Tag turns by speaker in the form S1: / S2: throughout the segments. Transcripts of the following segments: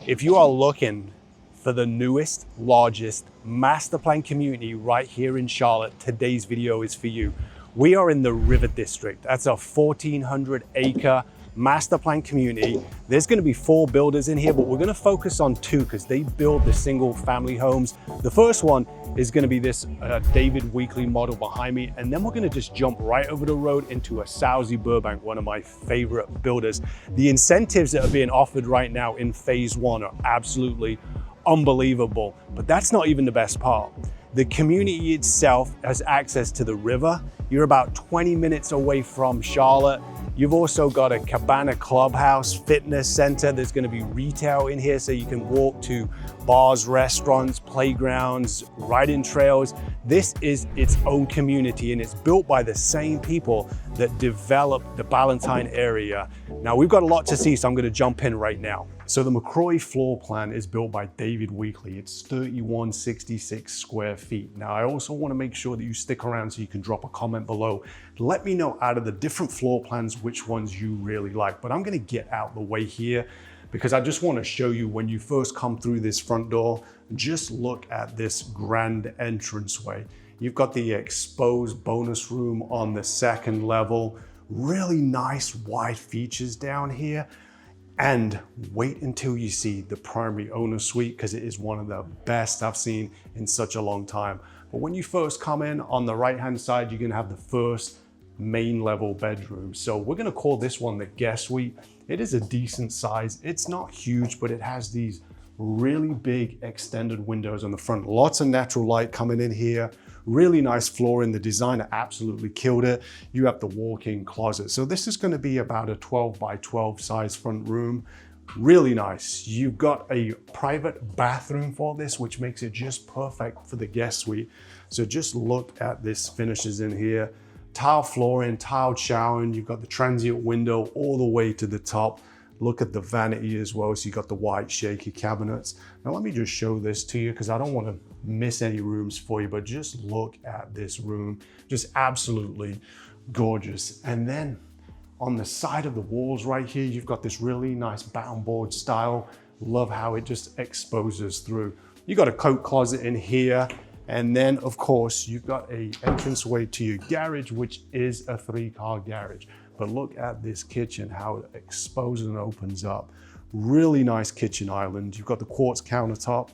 S1: If you are looking for the newest, largest master plan community right here in Charlotte, today's video is for you. We are in the River District. That's a 1,400 acre master plan community. There's going to be 4 builders in here, but we're going to focus on 2 because they build the single family homes. The first one is going to be this David Weekley model behind me, and then we're going to just jump right over the road into a Saussy Burbank, one of my favorite builders. The incentives that are being offered right now in phase 1 are absolutely unbelievable, but that's not even the best part. The community itself has access to the river. You're about 20 minutes away from Charlotte. You've also got a cabana clubhouse, fitness center. There's going to be retail in here so you can walk to bars, restaurants, playgrounds, riding trails. This is its own community, and it's built by the same people that developed the Ballantyne area. Now, we've got a lot to see, so I'm going to jump in right now. So the McCrory floor plan is built by David Weekley. It's 3166 square feet. Now, I also want to make sure that you stick around so you can drop a comment below. Let me know out of the different floor plans which ones you really like. But I'm going to get out the way here because I just want to show you when you first come through this front door, just look at this grand entranceway. You've got the exposed bonus room on the second level. Really nice wide features down here. And wait until you see the primary owner suite because it is one of the best I've seen in such a long time. But when you first come in on the right-hand side, you're gonna have the first main level bedroom. So we're gonna call this one the guest suite. It is a decent size. It's not huge, but it has these really big extended windows on the front. Lots of natural light coming in here. Really nice flooring. The designer absolutely killed it. You have the walk-in closet. So this is going to be about a 12 by 12 size front room. Really nice. You've got a private bathroom for this, which makes it just perfect for the guest suite. So just look at this finishes in here. Tile flooring, tiled showering. You've got the transient window all the way to the top. Look at the vanity as well. So you got the white shaky cabinets. Now let me just show this to you because I don't want to miss any rooms for you, but just look at this room. Just absolutely gorgeous. And then on the side of the walls right here, you've got this really nice batten board style. Love how it just exposes through. You got a coat closet in here. And then of course, you've got a entranceway to your garage, which is a 3-car garage. But look at this kitchen, how it exposes and opens up. Really nice kitchen island. You've got the quartz countertop.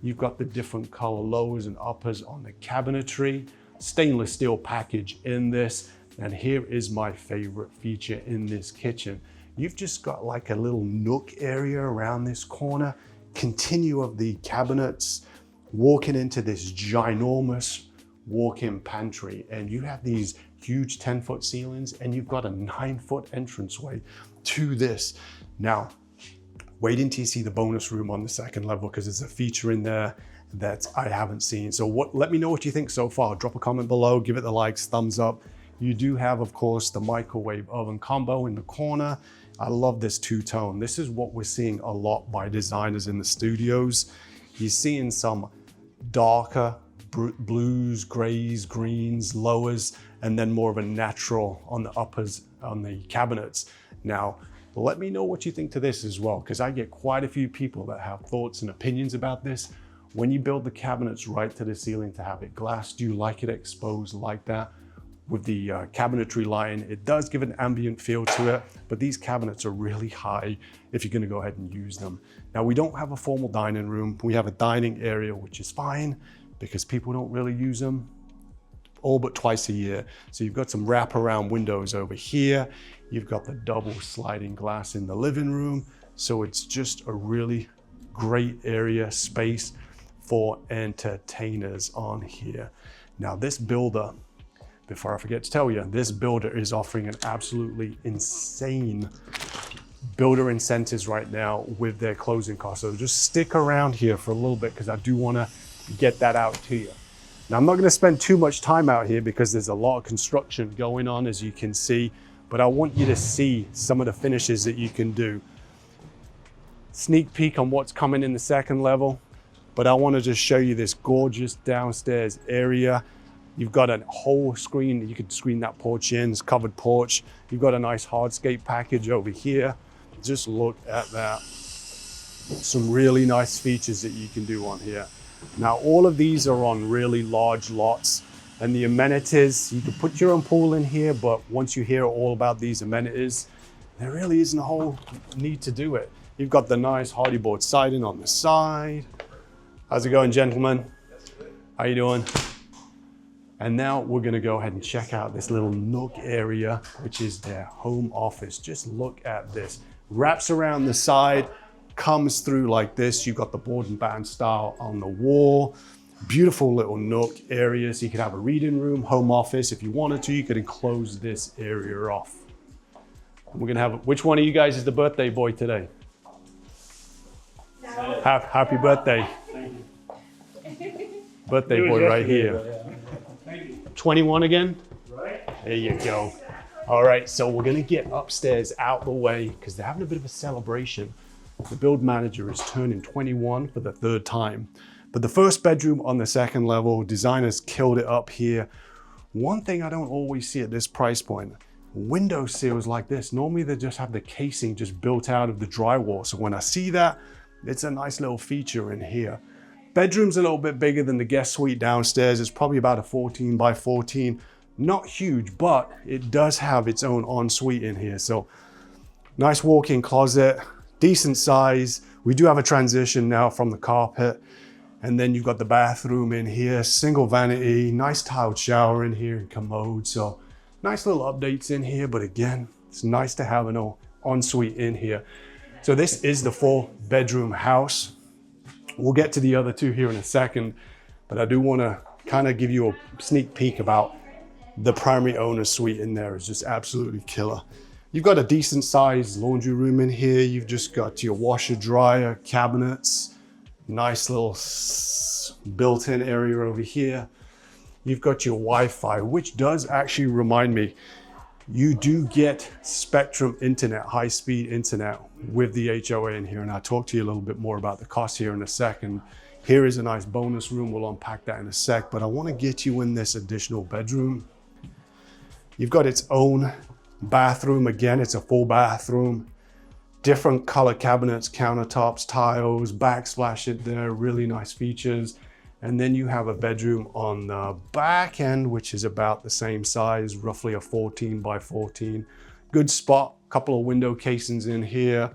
S1: You've got the different color lowers and uppers on the cabinetry. Stainless steel package in this. And here is my favorite feature in this kitchen. You've just got like a little nook area around this corner. Continue of the cabinets, walking into this ginormous walk-in pantry, and you have these huge 10-foot ceilings, and you've got a 9-foot entranceway to this. Now, wait until you see the bonus room on the second level because there's a feature in there that I haven't seen. So let me know what you think so far. Drop a comment below, give it the likes, thumbs up. You do have, of course, the microwave oven combo in the corner. I love this two-tone. This is what we're seeing a lot by designers in the studios. You're seeing some darker blues, grays, greens, lowers, and then more of a natural on the uppers on the cabinets. Now, let me know what you think to this as well, because I get quite a few people that have thoughts and opinions about this. When you build the cabinets right to the ceiling to have it glass, do you like it exposed like that? With the cabinetry line, it does give an ambient feel to it, but these cabinets are really high if you're gonna go ahead and use them. Now, we don't have a formal dining room. We have a dining area, which is fine because people don't really use them all but twice a year. So you've got some wraparound windows over here. You've got the double sliding glass in the living room. So it's just a really great area, space for entertainers on here. Now this builder, before I forget to tell you, this builder is offering an absolutely insane builder incentives right now with their closing costs. So just stick around here for a little bit because I do want to get that out to you. Now, I'm not going to spend too much time out here because there's a lot of construction going on, as you can see, but I want you to see some of the finishes that you can do. Sneak peek on what's coming in the second level, but I want to just show you this gorgeous downstairs area. You've got a whole screen, you could screen that porch in, it's covered porch. You've got a nice hardscape package over here. Just look at that. some really nice features that you can do on here. Now, all of these are on really large lots, and the amenities, you can put your own pool in here, but once you hear all about these amenities, there really isn't a whole need to do it. You've got the nice hardy board siding on the side. How's it going, gentlemen? How you doing? And now we're gonna go ahead and check out this little nook area, which is their home office. Just look at this. Wraps around the side, comes through like this. You've got the board and batten style on the wall. Beautiful little nook area. So you could have a reading room, home office. If you wanted to, you could enclose this area off. We're gonna have, which one of you guys is the birthday boy today? No. Happy birthday.
S2: Thank you.
S1: Birthday boy right here.
S2: Thank you.
S1: 21 again?
S2: Right.
S1: There you go. All right, so we're gonna get upstairs out the way because they're having a bit of a celebration. The build manager is turning 21 for the third time. But the first bedroom on the second level, designers killed it up here. One thing I don't always see at this price point, window sills like this, normally they just have the casing just built out of the drywall. So when I see that, it's a nice little feature in here. Bedroom's a little bit bigger than the guest suite downstairs. It's probably about a 14 by 14. Not huge, but it does have its own ensuite in here. So nice walk-in closet, decent size. We do have a transition now from the carpet. And then you've got the bathroom in here, single vanity, nice tiled shower in here and commode. So nice little updates in here, but again, it's nice to have an ensuite in here. So this is the 4-bedroom house. We'll get to the other two here in a second, but I do want to kind of give you a sneak peek about the primary owner suite in there. Is just absolutely killer. You've got a decent sized laundry room in here. You've just got your washer dryer cabinets, nice little built-in area over here. You've got your Wi-Fi, which does actually remind me, you do get Spectrum internet, high-speed internet with the HOA in here. And I'll talk to you a little bit more about the cost here in a second. Here is a nice bonus room. We'll unpack that in a sec, but I want to get you in this additional bedroom. You've got its own bathroom. Again, it's a full bathroom. Different color cabinets, countertops, tiles, backsplash it there, really nice features. And then you have a bedroom on the back end, which is about the same size, roughly a 14 by 14. Good spot, couple of window casings in here.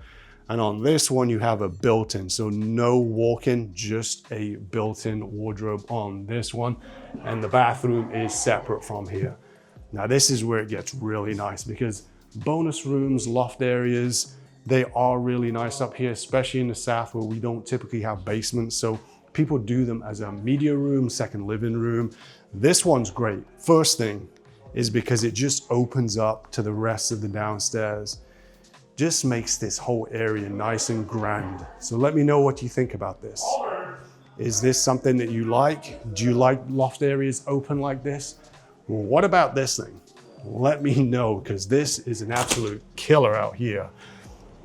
S1: And on this one, you have a built-in, so no walk-in, just a built-in wardrobe on this one. And the bathroom is separate from here. Now this is where it gets really nice because bonus rooms, loft areas, they are really nice up here, especially in the South where we don't typically have basements. So people do them as a media room, second living room. This one's great. First thing is because it just opens up to the rest of the downstairs. Just makes this whole area nice and grand. So let me know what you think about this. Is this something that you like? Do you like loft areas open like this? Well, what about this thing? Let me know, because this is an absolute killer out here.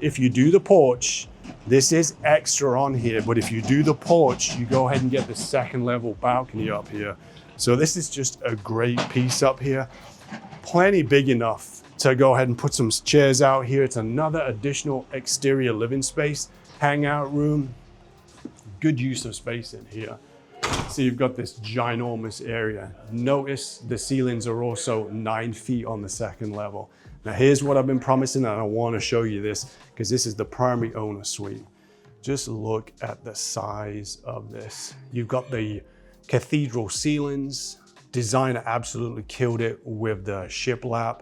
S1: If you do the porch, this is extra on here, but if you do the porch, you go ahead and get the second level balcony up here. So this is just a great piece up here. Plenty big enough to go ahead and put some chairs out here. It's another additional exterior living space, hangout room. Good use of space in here. So you've got this ginormous area. Notice the ceilings are also 9 feet on the second level. Now here's what I've been promising, and I want to show you this because this is the primary owner suite. Just look at the size of this. You've got the cathedral ceilings. Designer absolutely killed it with the shiplap.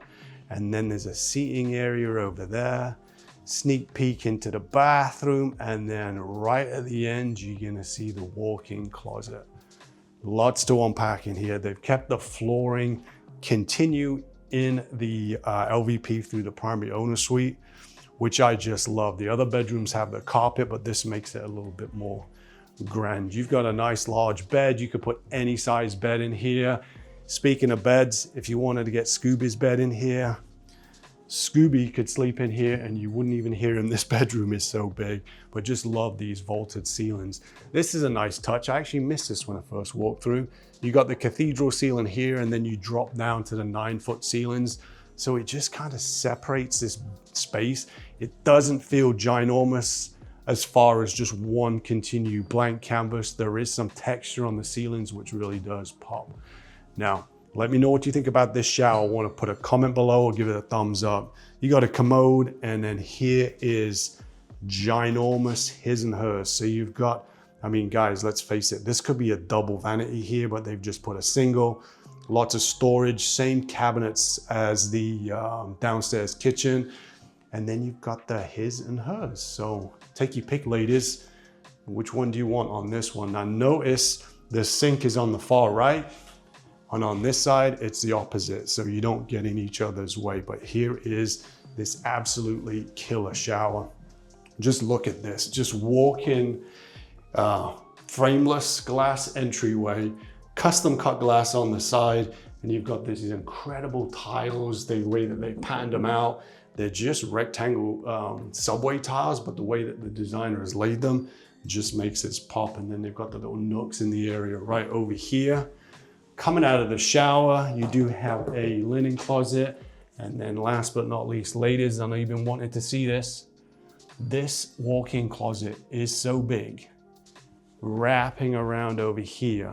S1: And then there's a seating area over there. Sneak peek into the bathroom, and then right at the end, you're gonna see the walk-in closet. Lots to unpack in here. They've kept the flooring continue in the LVP through the primary owner suite, which I just love. The other bedrooms have the carpet, but this makes it a little bit more grand. You've got a nice large bed. You could put any size bed in here. Speaking of beds, if you wanted to get Scooby's bed in here, Scooby could sleep in here and you wouldn't even hear him. This bedroom is so big, but just love these vaulted ceilings. This is a nice touch. I actually missed this when I first walked through. You got the cathedral ceiling here, and then you drop down to the 9-foot ceilings. So it just kind of separates this space. It doesn't feel ginormous as far as just one continued blank canvas. There is some texture on the ceilings, which really does pop. Now, let me know what you think about this shower. I want to put a comment below or give it a thumbs up. You got a commode, and then here is ginormous his and hers. So you've got, I mean, guys, let's face it, this could be a double vanity here, but they've just put a single. Lots of storage, same cabinets as the downstairs kitchen. And then you've got the his and hers. So take your pick, ladies. Which one do you want on this one? Now notice the sink is on the far right, and on this side, it's the opposite. So you don't get in each other's way. But here is this absolutely killer shower. Just look at this, just walk-in frameless glass entryway, custom cut glass on the side, and you've got these incredible tiles, the way that they panned them out. They're just rectangle subway tiles, but the way that the designer has laid them just makes it pop. And then they've got the little nooks in the area right over here. Coming out of the shower, you do have a linen closet. And then last but not least, ladies, I know you've been wanting to see this. This walk-in closet is so big. Wrapping around over here,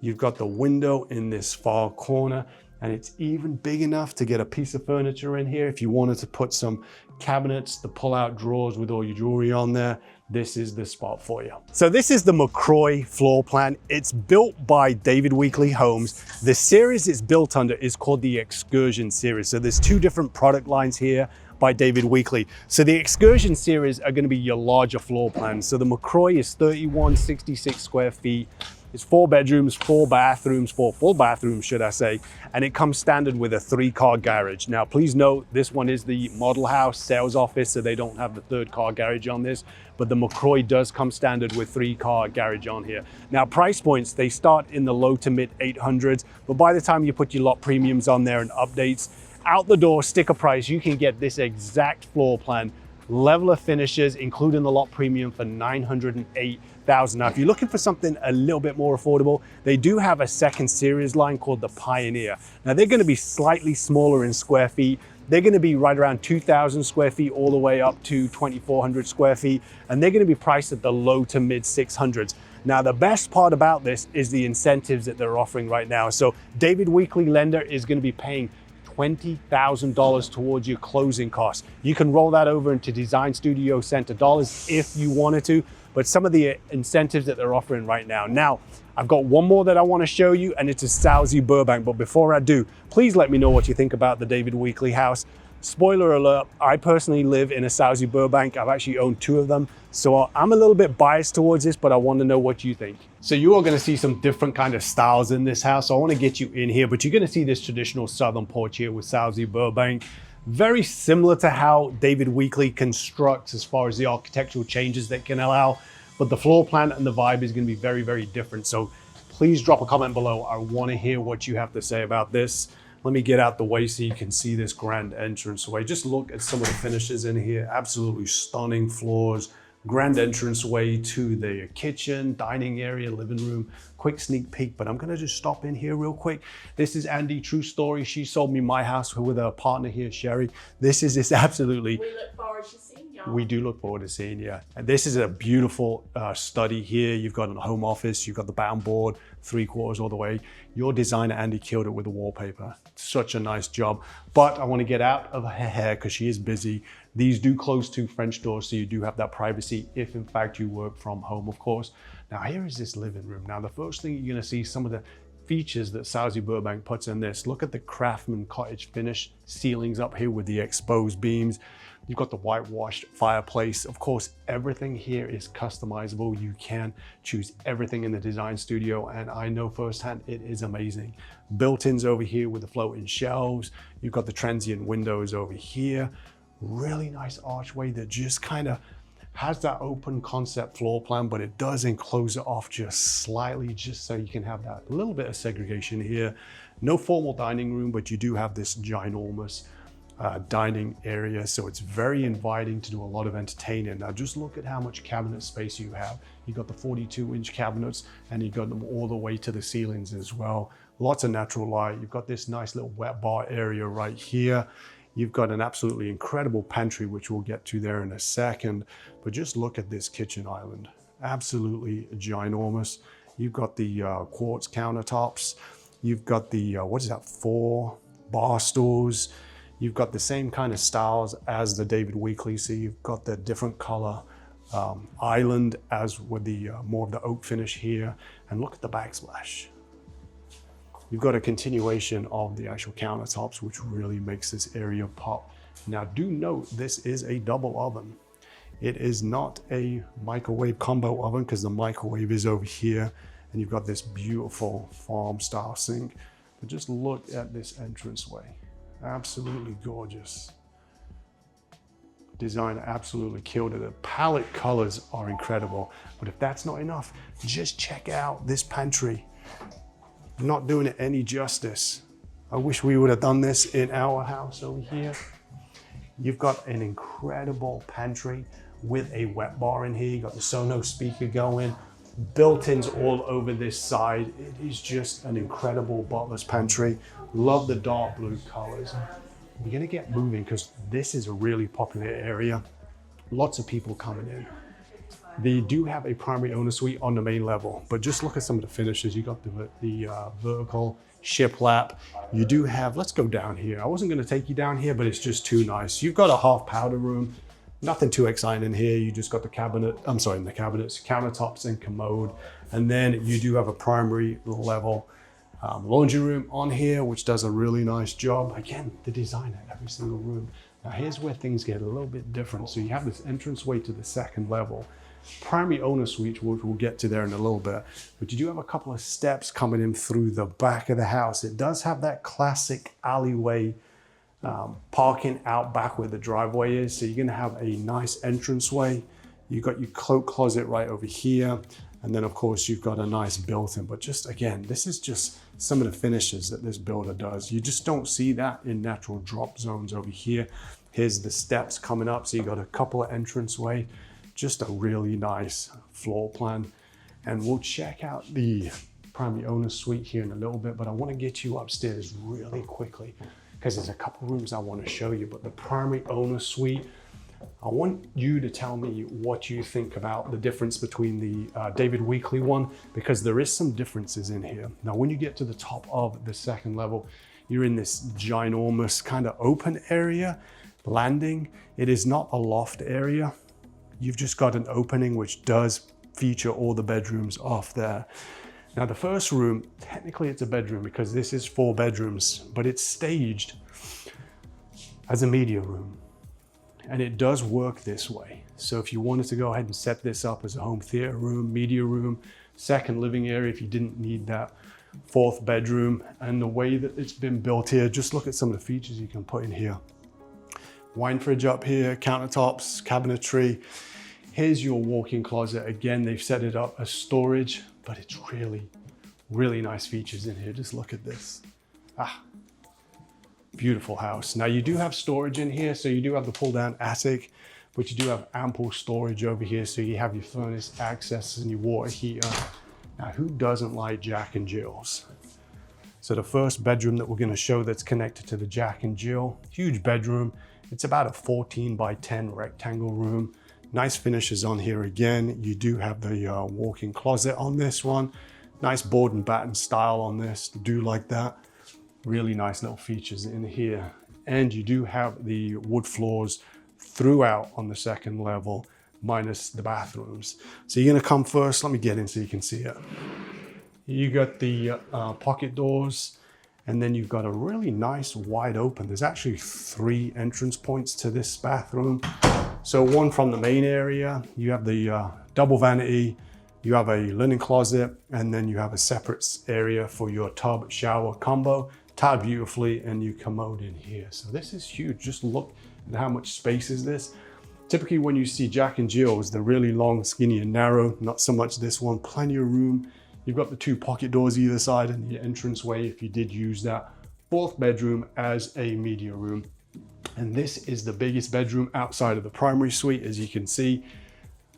S1: you've got the window in this far corner, and it's even big enough to get a piece of furniture in here. If you wanted to put some cabinets, the pull-out drawers with all your jewelry on there, this is the spot for you. So this is the McCroy floor plan. It's built by David Weekley Homes. The series it's built under is called the Excursion series. So there's two different product lines here by David Weekley. So the Excursion series are going to be your larger floor plans. So the McCroy is 3166 square feet. It's 4 bedrooms, 4 bathrooms, 4 full bathrooms, should I say, and it comes standard with a 3-car garage. Now, please note, this one is the model house sales office, so they don't have the 3rd-car garage on this, but the McCroy does come standard with 3-car garage on here. Now, price points, they start in the low to mid 800s, but by the time you put your lot premiums on there and updates, out the door, sticker price, you can get this exact floor plan, level of finishes, including the lot premium for $908,000. Now, if you're looking for something a little bit more affordable, they do have a second series line called the Pioneer. Now, they're going to be slightly smaller in square feet. They're going to be right around 2,000 square feet all the way up to 2,400 square feet, and they're going to be priced at the low to mid 600s. Now, the best part about this is the incentives that they're offering right now. So David Weekley lender is going to be paying $20,000 towards your closing costs. You can roll that over into Design Studio Center dollars if you wanted to, but some of the incentives that they're offering right now. Now, I've got one more that I want to show you, and it's a Saussy Burbank. But before I do, please let me know what you think about the David Weekley house. Spoiler alert, I personally live in a Saussy Burbank. I've actually owned 2 of them. So I'm a little bit biased towards this, but I want to know what you think. So you are going to see some different kind of styles in this house. So I want to get you in here, but you're going to see this traditional southern porch here with Saussy Burbank. Very similar to how David Weekley constructs as far as the architectural changes that can allow, but the floor plan and the vibe is going to be very, very different. So please drop a comment below. I want to hear what you have to say about this. Let me get out the way so you can see this grand entranceway. Just look at some of the finishes in here. Absolutely stunning floors. Grand entranceway to the kitchen, dining area, living room. Quick sneak peek, but I'm gonna just stop in here real quick. This is Andy, true story. She sold me my house with her partner here, Sherry. This is absolutely.
S2: We look forward to seeing y'all.
S1: We do look forward to seeing you. And this is a beautiful study here. You've got a home office, you've got the bound board, 3/4 all the way. Your designer, Andy, killed it with the wallpaper. Such a nice job. But I want to get out of her hair because she is busy. These do close to French doors, so you do have that privacy if in fact you work from home, of course. Now here is this living room. Now the first thing you're going to see some of the features that Saussy Burbank puts in this. Look at the craftsman cottage finish ceilings up here with the exposed beams. You've got the whitewashed fireplace. Of course, everything here is customizable. You can choose everything in the design studio, and I know firsthand it is amazing. Built-ins over here with the floating shelves. You've got the transient windows over here. Really nice archway that just kind of has that open concept floor plan, but it does enclose it off just slightly, just so you can have that little bit of segregation here. No formal dining room, but you do have this ginormous dining area, so it's very inviting to do a lot of entertaining. Now just look at how much cabinet space you have. You've got the 42-inch cabinets, and you've got them all the way to the ceilings as well. Lots of natural light. You've got this nice little wet bar area right here. You've got an absolutely incredible pantry, which we'll get to there in a second. But just look at this kitchen island. Absolutely ginormous. You've got the quartz countertops. You've got the, 4 bar stools. You've got the same kind of styles as the David Weekley. So you've got the different color island as with the more of the oak finish here. And look at the backsplash. You've got a continuation of the actual countertops, which really makes this area pop. Now do note, this is a double oven. It is not a microwave combo oven because the microwave is over here, and you've got this beautiful farm style sink. But just look at this entranceway. Absolutely gorgeous. Designer absolutely killed it. The palette colors are incredible. But if that's not enough, just check out this pantry. Not doing it any justice. I wish we would have done this in our house over here. You've got an incredible pantry with a wet bar in here. You've got the Sonos speaker going, built-ins all over this side. It is just an incredible butler's pantry. Love the dark blue colors. We're gonna get moving because this is a really popular area. Lots of people coming in. They do have a primary owner suite on the main level, but just look at some of the finishes. You got the vertical shiplap. You do have, let's go down here. I wasn't gonna take you down here, but it's just too nice. You've got a half powder room. Nothing too exciting in here. You just got the cabinet, the cabinets, countertops and commode. And then you do have a primary level laundry room on here, which does a really nice job. Again, the design at every single room. Now here's where things get a little bit different. So you have this entranceway to the second level. Primary owner suite, which we'll get to there in a little bit. But you do have a couple of steps coming in through the back of the house. It does have that classic alleyway parking out back where the driveway is. So you're gonna have a nice entranceway. You've got your coat closet right over here. And then of course you've got a nice built-in, but just again, this is just some of the finishes that this builder does. You just don't see that in natural drop zones over here. Here's the steps coming up. So you got a couple of entranceway, just a really nice floor plan. And we'll check out the primary owner suite here in a little bit, but I wanna get you upstairs really quickly because there's a couple rooms I wanna show you, but the primary owner suite, I want you to tell me what you think about the difference between the David Weekley one, because there is some differences in here. Now, when you get to the top of the second level, you're in this ginormous kind of open area, landing. It is not a loft area. You've just got an opening which does feature all the bedrooms off there. Now, the first room, technically it's a bedroom because this is 4 bedrooms, but it's staged as a media room. And it does work this way. So if you wanted to go ahead and set this up as a home theater room, media room, second living area, if you didn't need that 4th bedroom, and the way that it's been built here, just look at some of the features you can put in here. Wine fridge up here, countertops, cabinetry. Here's your walk-in closet. Again, they've set it up as storage, but it's really, really nice features in here. Just look at this. Beautiful house. Now you do have storage in here, so you do have the pull down attic, but you do have ample storage over here. So you have your furnace access and your water heater. Now who doesn't like Jack and Jill's? So the first bedroom that we're gonna show that's connected to the Jack and Jill, huge bedroom. It's about a 14 by 10 rectangle room. Nice finishes on here again. You do have the walk-in closet on this one. Nice board and batten style on this, do like that. Really nice little features in here. And you do have the wood floors throughout on the second level, minus the bathrooms. So you're gonna come first, let me get in so you can see it. You got the pocket doors, and then you've got a really nice wide open. There's actually 3 entrance points to this bathroom. So one from the main area, you have the double vanity, you have a linen closet, and then you have a separate area for your tub shower combo. Tiled beautifully, and you commode in here. So this is huge. Just look at how much space is this. Typically when you see Jack and Jill's, they're really long, skinny, and narrow. Not so much this one. Plenty of room. You've got the 2 pocket doors either side and the entranceway if you did use that. 4th bedroom as a media room. And this is the biggest bedroom outside of the primary suite, as you can see.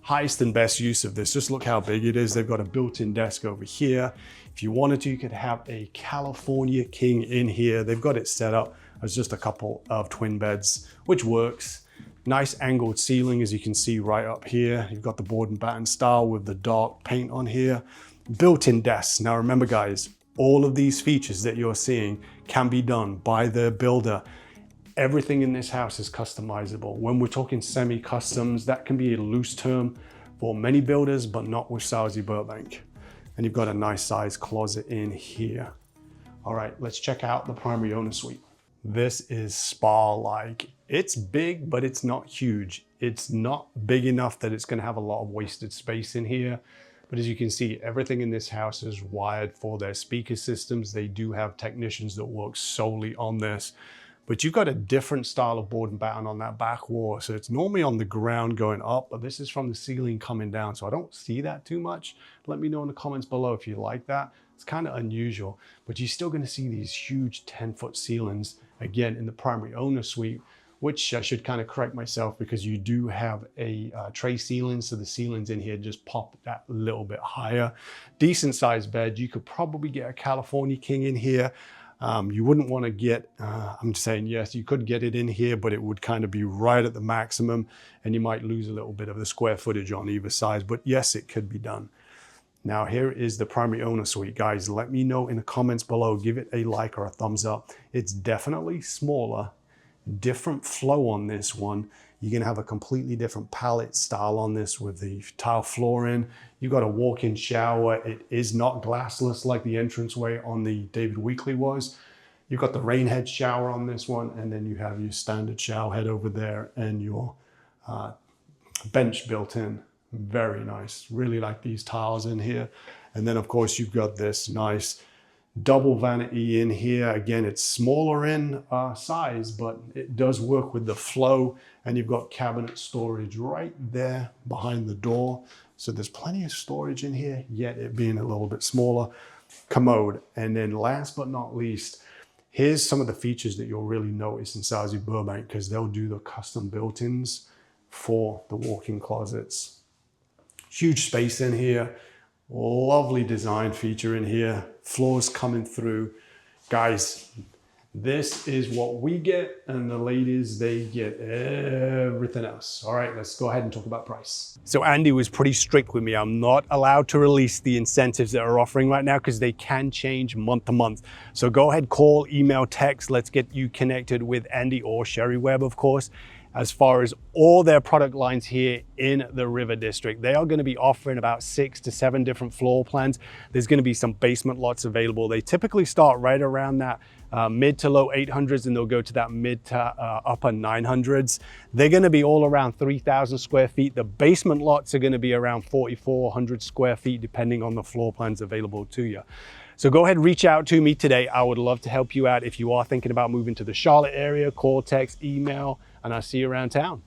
S1: Highest and best use of this. Just look how big it is. They've got a built-in desk over here. If you wanted to, you could have a California king in here. They've got it set up as just a couple of twin beds, which works. Nice angled ceiling, as you can see right up here. You've got the board and batten style with the dark paint on here. Built-in desks. Now remember guys, all of these features that you're seeing can be done by the builder. Everything in this house is customizable. When we're talking semi-customs, that can be a loose term for many builders, but not with Saussy Burbank. And you've got a nice size closet in here. All right, let's check out the primary owner suite. This is spa-like. It's big, but it's not huge. It's not big enough that it's gonna have a lot of wasted space in here. But as you can see, everything in this house is wired for their speaker systems. They do have technicians that work solely on this. But you've got a different style of board and batten on that back wall. So it's normally on the ground going up, but this is from the ceiling coming down. So I don't see that too much. Let me know in the comments below if you like that. It's kind of unusual, but you're still gonna see these huge 10-foot ceilings, again, in the primary owner suite, which I should kind of correct myself because you do have a tray ceiling. So the ceilings in here just pop that little bit higher. Decent sized bed. You could probably get a California King in here. You wouldn't want to get, I'm saying yes, you could get it in here, but it would kind of be right at the maximum and you might lose a little bit of the square footage on either side, but yes, it could be done. Now here is the primary owner suite. Guys, let me know in the comments below, give it a like or a thumbs up. It's definitely smaller, different flow on this one. You're gonna have a completely different palette style on this with the tile flooring. You've got a walk-in shower. It is not glassless like the entranceway on the David Weekley was. You've got the rain head shower on this one, and then you have your standard shower head over there and your bench built in. Very nice. Really like these tiles in here. And then of course you've got this nice double vanity in here. Again, it's smaller in size, but it does work with the flow. And you've got cabinet storage right there behind the door. So there's plenty of storage in here, yet it being a little bit smaller. Commode. And then last but not least, here's some of the features that you'll really notice in Saussy Burbank, because they'll do the custom built-ins for the walk-in closets. Huge space in here. Lovely design feature in here. Floors coming through. Guys, this is what we get, and the ladies, they get everything else. All right, let's go ahead and talk about price. So Andy was pretty strict with me. I'm not allowed to release the incentives that are offering right now because they can change month to month. So go ahead, call, email, text. Let's get you connected with Andy or Sherry Webb, of course. As far as all their product lines here in the River District, they are going to be offering about 6 to 7 different floor plans. There's going to be some basement lots available. They typically start right around that mid to low 800s, and they'll go to that mid to upper 900s. They're going to be all around 3,000 square feet. The basement lots are going to be around 4,400 square feet, depending on the floor plans available to you. So go ahead, reach out to me today. I would love to help you out. If you are thinking about moving to the Charlotte area, call, text, email, and I'll see you around town.